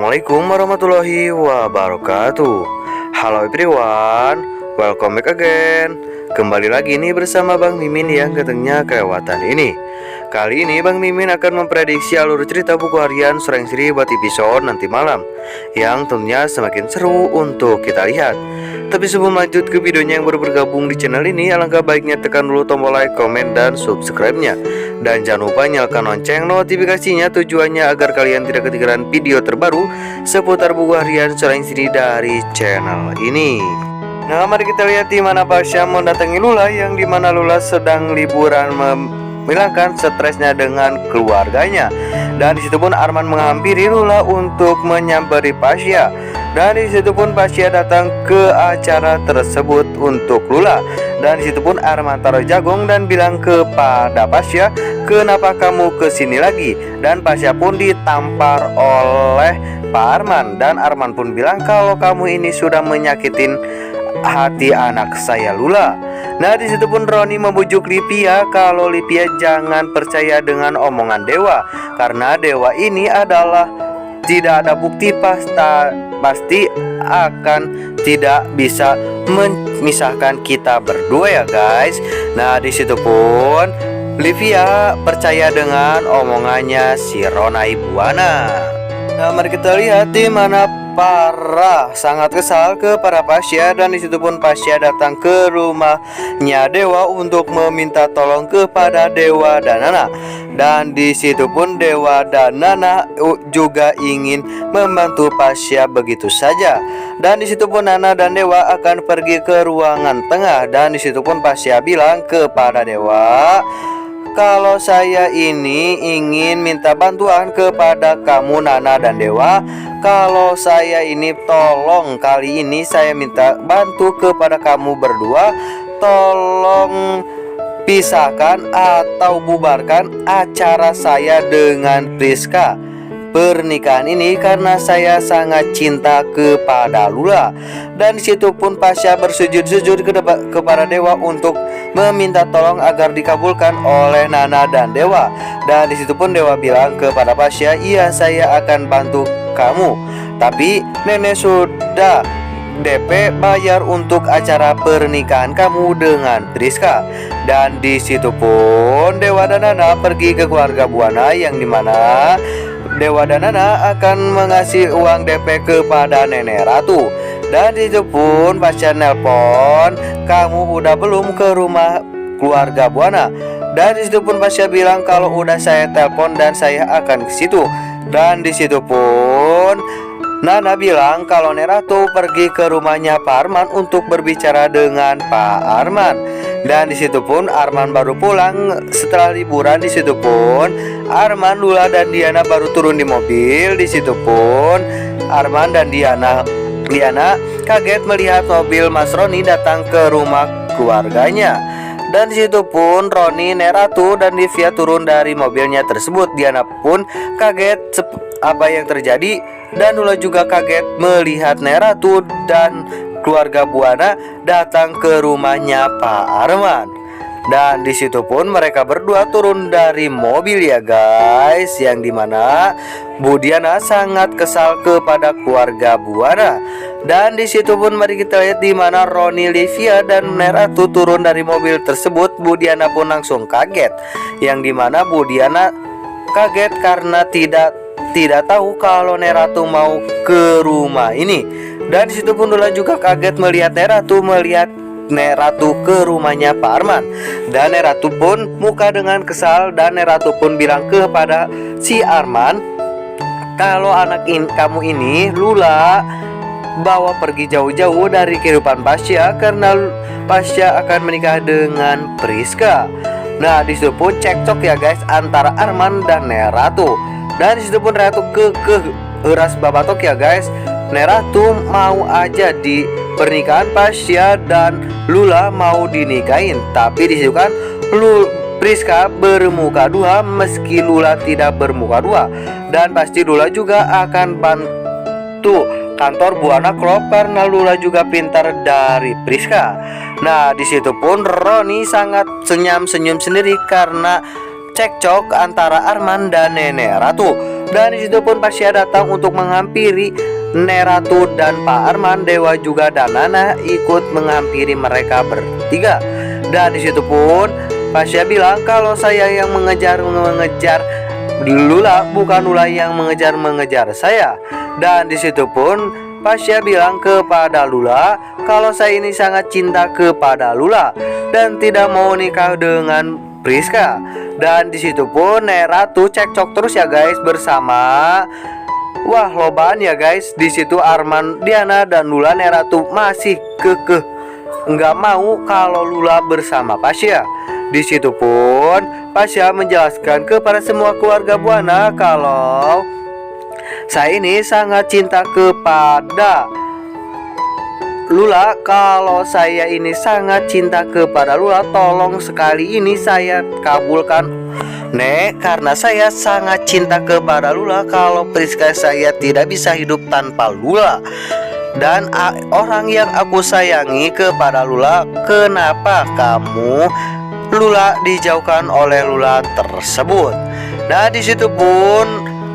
Assalamualaikum warahmatullahi wabarakatuh. Halo everyone, welcome back again. Kembali lagi nih bersama Bang Mimin yang katanya kelewatan ini. Kali ini Bang Mimin akan memprediksi alur cerita buku harian Sureng Sri buat episode nanti malam, yang tentunya semakin seru untuk kita lihat. Tapi sebelum lanjut ke videonya yang baru bergabung di channel ini, alangkah baiknya tekan dulu tombol like, komen, dan subscribe-nya. Dan jangan lupa nyalakan lonceng notifikasinya, tujuannya agar kalian tidak ketinggalan video terbaru seputar buku harian Sureng Sri dari channel ini. Nah, mari kita lihat di mana Pasha mendatangi Lula, yang dimana Lula sedang liburan menghilangkan stresnya dengan keluarganya. Dan disitu pun Arman menghampiri Lula untuk menyamperin Pasha. Dan disitu pun Pasha datang ke acara tersebut untuk Lula. Dan disitu pun Arman taruh jagung dan bilang kepada Pasha, "Kenapa kamu kesini lagi?" Dan Pasha pun ditampar oleh Pak Arman. Dan Arman pun bilang, "Kalau kamu ini sudah menyakitin hati anak saya Lula." Nah, disitu pun Roni membujuk Livia kalau Livia jangan percaya dengan omongan Dewa, karena Dewa ini adalah tidak ada bukti pasti akan tidak bisa memisahkan kita berdua ya guys. Nah, disitu pun Livia percaya dengan omongannya si Ronai Buana. Nah, mari kita lihat di mana Parah sangat kesal kepada Pasha. Dan disitu pun Pasha datang ke rumahnya Dewa untuk meminta tolong kepada Dewa dan Nana. Dan disitu pun Dewa dan Nana juga ingin membantu Pasha begitu saja. Dan disitu pun Nana dan Dewa akan pergi ke ruangan tengah. Dan disitu pun Pasha bilang kepada Dewa, "Kalau saya ini ingin minta bantuan kepada kamu Nana dan Dewa. Kalau saya ini tolong kali ini saya minta bantu kepada kamu berdua. Tolong pisahkan atau bubarkan acara saya dengan Priska pernikahan ini, karena saya sangat cinta kepada Lula." Dan situ pun Pasha bersujud-sujud kepada Dewa untuk meminta tolong agar dikabulkan oleh Nana dan Dewa. Dan disitu pun Dewa bilang kepada Pasha, "Iya, saya akan bantu kamu, tapi nenek sudah DP bayar untuk acara pernikahan kamu dengan Priska." Dan disitu pun Dewa dan Nana pergi ke keluarga Buana, yang dimana Dewa dan Nana akan mengasih uang DP kepada Nenek Ratu. Dan disitu pun Pasha nelpon, "Kamu udah belum ke rumah keluarga Buana?" Dan disitu pun Pasha bilang kalau udah saya telepon dan saya akan ke situ. Dan disitu pun Nana bilang kalau Nenek Ratu pergi ke rumahnya Pak Arman untuk berbicara dengan Pak Arman. Dan disitu pun Arman baru pulang setelah liburan. Disitu pun Arman, Lula, dan Diana baru turun di mobil. Disitu pun Arman dan Diana kaget melihat mobil Mas Roni datang ke rumah keluarganya. Dan disitu pun Roni, Nenek Ratu, dan Livia turun dari mobilnya tersebut. Diana pun kaget apa yang terjadi. Dan Lula juga kaget melihat Nenek Ratu dan keluarga Buana datang ke rumahnya Pak Arman. Dan disitu pun mereka berdua turun dari mobil ya guys, yang dimana Bu Diana sangat kesal kepada keluarga Buana. Dan disitu pun mari kita lihat di mana Roni, Livia, dan Nenek Ratu turun dari mobil tersebut. Bu Diana pun langsung kaget, yang dimana Bu Diana kaget karena tidak tahu kalau Nenek Ratu mau ke rumah ini. Dan disitu pun Lula juga kaget melihat Nenek Ratu ke rumahnya Pak Arman. Dan Nenek Ratu pun muka dengan kesal. Dan Nenek Ratu pun bilang kepada si Arman, "Kalau anak kamu ini Lula bawa pergi jauh-jauh dari kehidupan Pasha, karena Pasha akan menikah dengan Priska." Nah, disitu pun cekcok ya guys antara Arman dan Nenek Ratu. Dan disitu pun Nenek Ratu keras babatok ya guys. Nenek Ratu mau aja di pernikahan Pasha dan Lula mau dinikahin. Tapi disitu kan Priska bermuka dua, meski Lula tidak bermuka dua. Dan pasti Lula juga akan bantu kantor Buana Club karena Lula juga pintar dari Priska. Nah, disitu pun Roni sangat senyum sendiri karena cekcok antara Arman dan Nenek Ratu. Dan disitu pun Pasya datang untuk menghampiri Neratu dan Pak Arman. Dewa juga dan Nana ikut menghampiri mereka bertiga. Dan disitu pun Pasya bilang kalau saya yang mengejar Lula, bukan Lula yang mengejar saya. Dan disitu pun Pasya bilang kepada Lula kalau saya ini sangat cinta kepada Lula dan tidak mau nikah dengan Priska. Dan disitu pun Neratu cekcok terus ya guys bersama lobaan ya guys. Disitu Arman, Diana dan Lula. Neratu masih kekeh nggak mau kalau Lula bersama Pasya. Disitu pun Pasya menjelaskan kepada semua keluarga Buana kalau saya ini sangat cinta kepada Lula. Kalau saya ini sangat cinta kepada Lula, tolong sekali ini saya kabulkan Nek, karena saya sangat cinta kepada Lula. Kalau Priska saya tidak bisa hidup tanpa Lula. Dan orang yang aku sayangi kepada Lula, kenapa kamu Lula dijauhkan oleh Lula tersebut? Nah disitu pun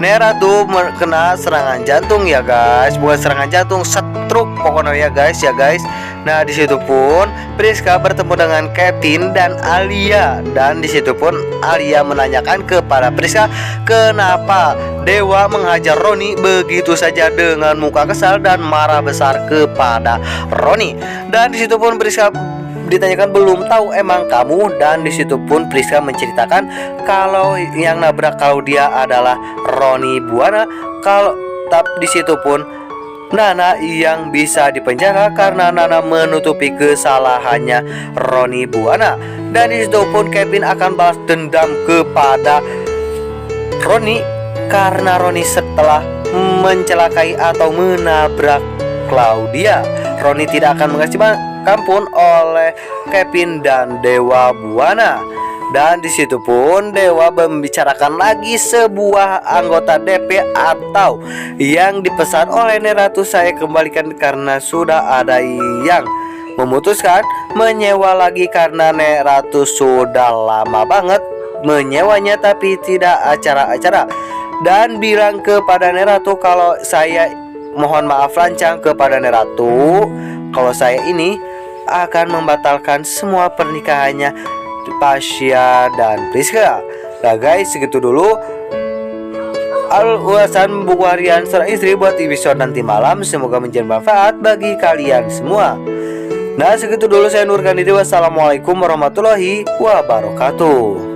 Neratu kena serangan jantung ya guys, bukan serangan jantung, stroke pokoknya ya guys. Nah disitu pun Priska bertemu dengan Kevin dan Alia. Dan disitu pun Alia menanyakan kepada Priska kenapa Dewa menghajar Roni begitu saja dengan muka kesal dan marah besar kepada Roni. Dan disitu pun Priska ditanyakan belum tahu emang kamu. Dan disitu pun Priska menceritakan kalau yang nabrak kalau dia adalah Roni Buana. Kalau disitu pun Nana yang bisa dipenjara karena Nana menutupi kesalahannya Roni Buana. Dan disitu pun Kevin akan balas dendam kepada Roni karena Roni setelah mencelakai atau menabrak Claudia. Roni tidak akan mengasih ampun oleh Kevin dan Dewa Buana. Dan disitu pun Dewa membicarakan lagi sebuah anggota DP atau yang dipesan oleh Neratu saya kembalikan karena sudah ada yang memutuskan menyewa lagi karena Neratu sudah lama banget menyewanya tapi tidak acara-acara. Dan bilang kepada Neratu kalau saya mohon maaf lancang kepada Neratu kalau saya ini akan membatalkan semua pernikahannya Pasya dan Priska. Nah guys, segitu dulu ulasan buku harian seorang istri buat episode nanti malam. Semoga menjadi manfaat bagi kalian semua. Nah segitu dulu, saya Nur Gandhi. Wassalamualaikum warahmatullahi wabarakatuh.